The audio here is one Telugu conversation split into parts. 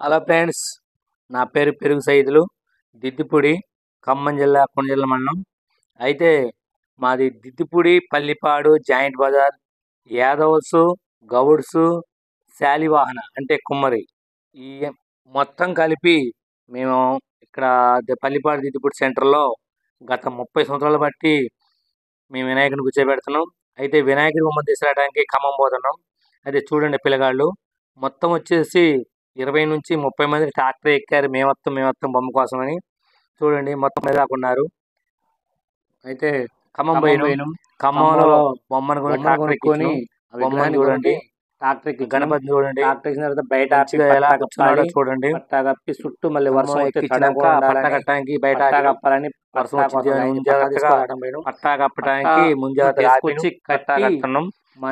హలో ఫ్రెండ్స్, నా పేరు పెరుగు సైదులు. దిద్దిపూడి, ఖమ్మం జిల్లా, కొణిజల్ల మండలం. అయితే మాది దిద్దిపూడి, పల్లిపాడు, జాయింట్ బజార్, యాదవ్స్, గౌడ్స్, శాలివాహన అంటే కుమ్మరి. ఈ మొత్తం కలిపి మేము ఇక్కడ పల్లిపాడు దిద్దిపూడి సెంటర్లో గత 30 సంవత్సరాలు బట్టి మేము వినాయకుడిని కూర్చోబెడుతున్నాం. అయితే వినాయకుడి బొమ్మ తీసుకురావడానికి ఖమ్మం పోతున్నాం. అయితే చూడండి పిల్లగాళ్ళు మొత్తం వచ్చేసి 20 నుంచి 30 మంది ట్రాక్టర్ ఎక్కారు. మేమొత్తం బొమ్మ కోసమని. చూడండి మొత్తం మీద ఉన్నారు. అయితే ఖమ్మం పోయినాం. ఖమ్మంలో బొమ్మను కొని ట్రాక్టర్ ఎక్కించుకొని బొమ్మను చూడండి. గణపతి చూడండి. బయట ఎలా కూర్చున్నాడో చూడండి. చుట్టూ మళ్ళీ వర్షం పట్టా కట్టడానికి బయట వర్షం పట్టా కప్పడానికి ముంజాగ్రత్త తీసుకొచ్చి కట్టా కడుతున్నాం.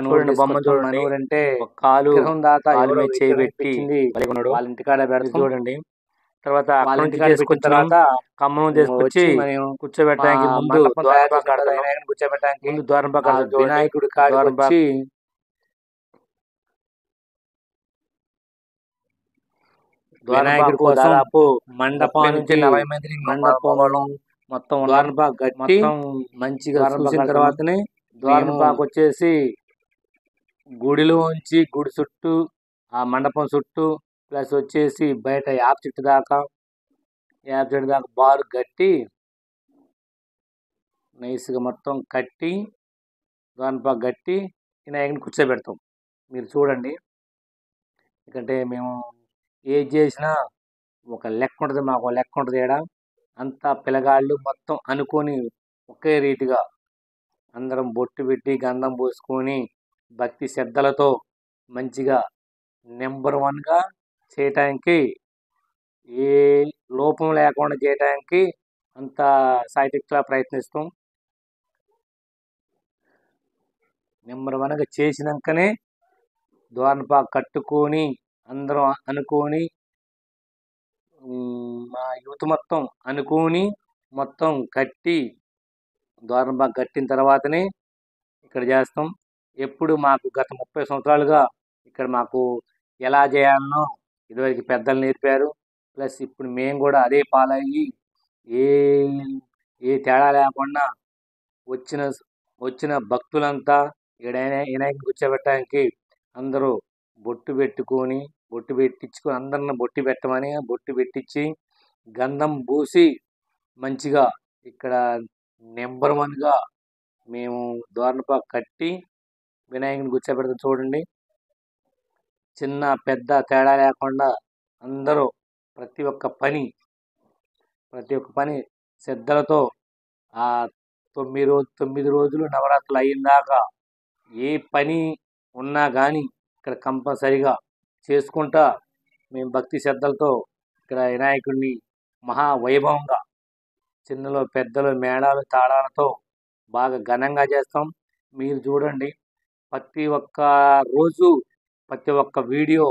చూడండి బొమ్మ చూడండి. అంటే కాలు మీద చేయబెట్టి వాళ్ళ ఇంటికాడ పెడతాం. చూడండి. తర్వాత తీసుకొచ్చిన తర్వాత ఖమ్మం తీసుకొచ్చి కూర్చోబెట్టడానికి ముందు ద్వారం పక్క వినాయకుడి కాడికి వినాయకుడి దాదాపు మండపం నుంచి 40 మంది మండపం మొత్తం ద్వారంపాకు కట్టి మంచిగా చూసిన తర్వాతనే ద్వారంపాకు వచ్చేసి గుడిలో ఉంచి గుడి చుట్టూ ఆ మండపం చుట్టూ ప్లస్ వచ్చేసి బయట యాప చెట్టు దాకా బారు కట్టి నైస్గా మొత్తం కట్టి ద్వారంపాకు కట్టి వినాయకుడిని కూర్చోబెడతాం. మీరు చూడండి. ఎందుకంటే మేము ఏది చేసినా ఒక లెక్క ఉంటుంది, మాకు లెక్క ఉంటుంది. ఇక్కడ అంతా పిల్లగాళ్ళు మొత్తం అనుకొని ఒకే రీతిగా అందరం బొట్టు పెట్టి గంధం పోసుకొని భక్తి శ్రద్ధలతో మంచిగా నెంబర్ 1గా చేయటానికి ఏ లోపం లేకుండా చేయటానికి అంత సాయశక్తిలా ప్రయత్నిస్తాం. నెంబర్ 1గా చేసినాకనే ద్వారంపాకు కట్టుకొని అందరం అనుకొని మా యూత్ మొత్తం అనుకొని మొత్తం కట్టి ద్వారంపాకు కట్టిన తర్వాతనే ఇక్కడ చేస్తాం. ఎప్పుడు మాకు గత 30 సంవత్సరాలుగా ఇక్కడ మాకు ఎలా చేయాలనో ఇదివరకు పెద్దలు నేర్పారు. ప్లస్ ఇప్పుడు మేము కూడా అదే ఫాలో ఏ ఏ తేడా లేకుండా వచ్చిన భక్తులంతా ఇక్కడ వినాయకుడిని కూర్చోబెట్టడానికి అందరూ బొట్టు పెట్టించుకొని అందరిని బొట్టు పెట్టమని బొట్టు పెట్టించి గంధం పూసి మంచిగా ఇక్కడ నెంబర్ 1గా మేము ద్వారంపాకు కట్టి వినాయకుడిని కూర్చోబెడతాం. చూడండి. చిన్న పెద్ద తేడా లేకుండా అందరూ ప్రతి ఒక్క పని శ్రద్ధలతో ఆ 9 రోజులు నవరాత్రులు అయ్యిందాకా ఏ పని ఉన్నా కానీ ఇక్కడ కంపల్సరిగా చేసుకుంటా మేము భక్తి శ్రద్ధలతో ఇక్కడ వినాయకుడిని మహావైభవంగా చిన్నలో పెద్దలు మేళాలు తాళాలతో బాగా ఘనంగా చేస్తాం. మీరు చూడండి. ప్రతి ఒక్క రోజు ప్రతి ఒక్క వీడియో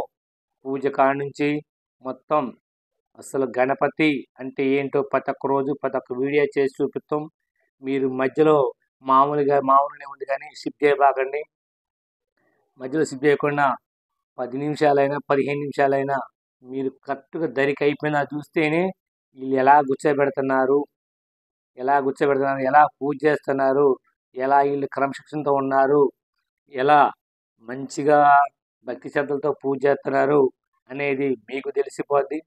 పూజ కాడ నుంచి మొత్తం అసలు గణపతి అంటే ఏంటో ప్రతి ఒక్క రోజు ప్రతి ఒక్క వీడియో చేసి చూపిస్తాం. మీరు మధ్యలో మామూలుగానే ఉంది కానీ షిఫ్ట్ చేయబాకండి. మధ్యలో షిఫ్ట్ చేయకుండా 10 నిమిషాలైనా 15 నిమిషాలైనా మీరు కరెక్ట్గా దరికి అయిపోయినా చూస్తేనే వీళ్ళు ఎలా కూర్చోబెడుతున్నారు, ఎలా పూజ చేస్తున్నారు, ఎలా వీళ్ళు క్రమశిక్షణతో ఉన్నారు, ఎలా మంచిగా భక్తి శ్రద్ధలతో పూజ చేస్తున్నారు అనేది మీకు తెలిసిపోద్ది.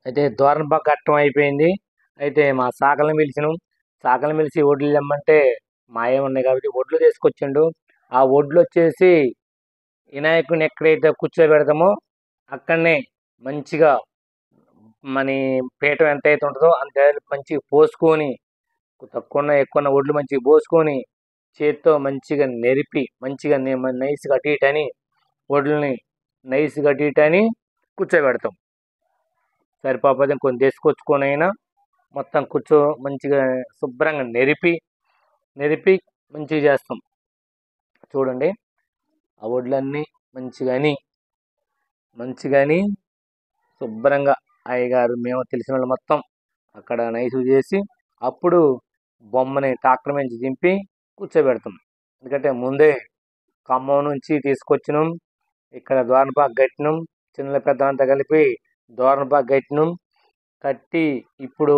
అయితే దోరణపాక కట్టడం అయిపోయింది. అయితే మా సాకల్ని పిలిచినాం. సాకల్ని పిలిచి వడ్లు తెమ్మంటే మాయే ఉన్నాయి కాబట్టి వడ్లు తీసుకొచ్చిండు. ఆ వడ్లు వచ్చేసి వినాయకుడిని ఎక్కడైతే కూర్చోబెడతామో అక్కడనే మంచిగా మన పీఠం ఎంత అయితే ఉంటుందో అంత మంచిగా పోసుకొని తక్కువ ఎక్కువ వడ్లు మంచిగా పోసుకొని చేత్తో మంచిగా నెరిపి మంచిగా నైస్గా అటు ఇటు అని వడ్లని నైస్గా అటు ఇటు అని కూర్చోబెడతాం. సరిపోతే కొన్ని తీసుకొచ్చుకొని అయినా మొత్తం మంచిగా శుభ్రంగా నెరిపి మంచిగా చేస్తాం. చూడండి ఆ వడ్లన్నీ మంచిగాని శుభ్రంగా అయ్యగారు మేము తెలిసిన వాళ్ళు మొత్తం అక్కడ నైస్ చేసి అప్పుడు బొమ్మని ట్రాక్టర్ నుంచి దింపి కూర్చోబెడతాం. ఎందుకంటే ముందే ఖమ్మం నుంచి తీసుకొచ్చినాం, ఇక్కడ దోరణపాక కట్టినాం, చిన్న పెద్దలంతా కలిపి దోరణపాక కట్టినాం. కట్టి ఇప్పుడు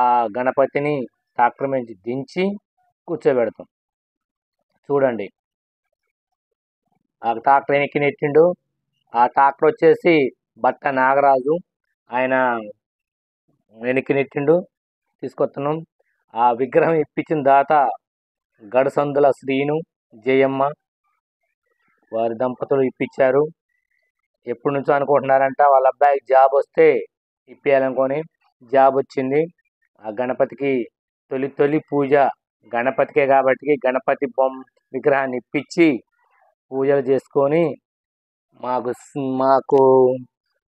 ఆ గణపతిని ట్రాక్టర్ నుంచి దించి కూర్చోబెడతాం. చూడండి ఆ ట్రాక్టర్ ఎక్కి నెట్టిండు. ఆ ట్రాక్టర్ వచ్చేసి బట్ట నాగరాజు, ఆయన వెనక్కి నెట్టిండు తీసుకొస్తున్నాం. ఆ విగ్రహం ఇప్పించిన దాత గడసందుల శ్రీను జయమ్మ వారి దంపతులు ఇప్పించారు. ఎప్పటి నుంచో అనుకుంటున్నారంట వాళ్ళ అబ్బాయికి జాబ్ వస్తే ఇప్పించాలనుకొని జాబ్ వచ్చింది. ఆ గణపతికి తొలి పూజ గణపతికే కాబట్టి గణపతి విగ్రహాన్ని ఇప్పించి పూజలు చేసుకొని మాకు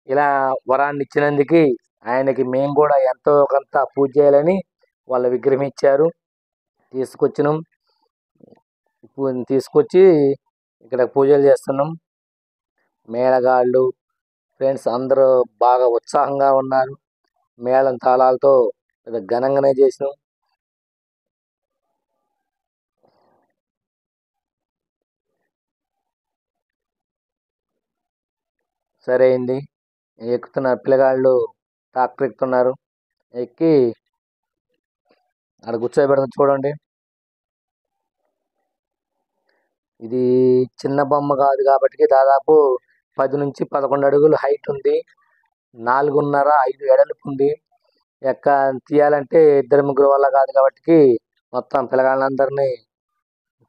ఇలా వరాన్ని ఇచ్చినందుకు ఆయనకి మేము కూడా ఎంతో కొంత పూజ చేయాలని వాళ్ళ విగ్రహం ఇచ్చారు. తీసుకొచ్చి ఇక్కడ పూజలు చేస్తున్నాం. మేళగాళ్ళు ఫ్రెండ్స్ అందరూ బాగా ఉత్సాహంగా ఉన్నారు. మేళం తాళాలతో ఘనంగానే చేసినాం. సరే అయింది. ఎక్కుతున్నారు పిల్లగాళ్ళు, ట్రాక్టర్ ఎక్కుతున్నారు. ఎక్కి అక్కడ కూర్చోబెడతాం. చూడండి ఇది చిన్న బొమ్మ కాదు కాబట్టి దాదాపు 10 నుంచి 11 అడుగులు హైట్ ఉంది. 4.5 ఎడల్పు ఉంది. తీయాలంటే 2-3 వల్ల కాదు కాబట్టి మొత్తం పిల్లగాళ్ళందరినీ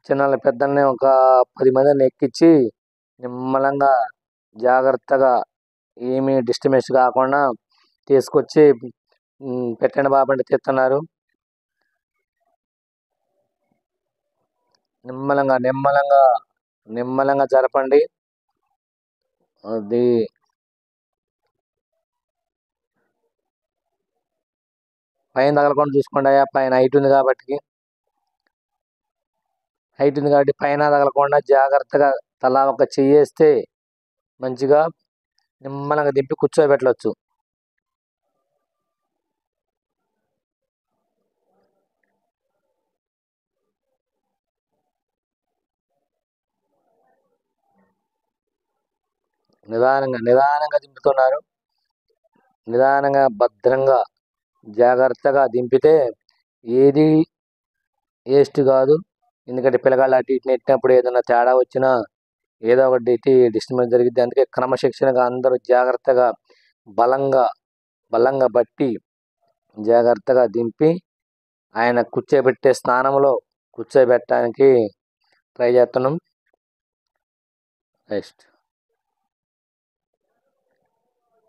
చిన్న పెద్దల్ని ఒక 10 మందిని ఎక్కించి నిమ్మలంగా జాగ్రత్తగా ఏమీ డిస్టర్బెన్స్ కాకుండా తీసుకొచ్చి పెట్టండి బాబండి తీస్తున్నారు. నిమ్మలంగా జరపండి. అది పైన తగలకుండా చూసుకోండి అయ్యా. పైన హైట్ ఉంది కాబట్టి పైన తగలకుండా జాగ్రత్తగా తలా ఒక చెయ్యేస్తే మంచిగా నిమ్మలంగా దింపి కూర్చోబెట్టవచ్చు. నిదానంగా దింపుతున్నారు. నిదానంగా భద్రంగా జాగ్రత్తగా దింపితే ఏది వేస్ట్ కాదు. ఎందుకంటే పిల్లగాళ్ళు అటు ఇటు నెట్టినప్పుడు ఏదైనా తేడా వచ్చినా ఏదో ఒకటి డిస్టర్బెన్స్ జరిగింది. అందుకే క్రమశిక్షణగా అందరూ జాగ్రత్తగా బలంగా బట్టి జాగ్రత్తగా దింపి ఆయన కూర్చోబెట్టే స్థానంలో కూర్చోబెట్టడానికి ట్రై చేస్తున్నాం. నెక్స్ట్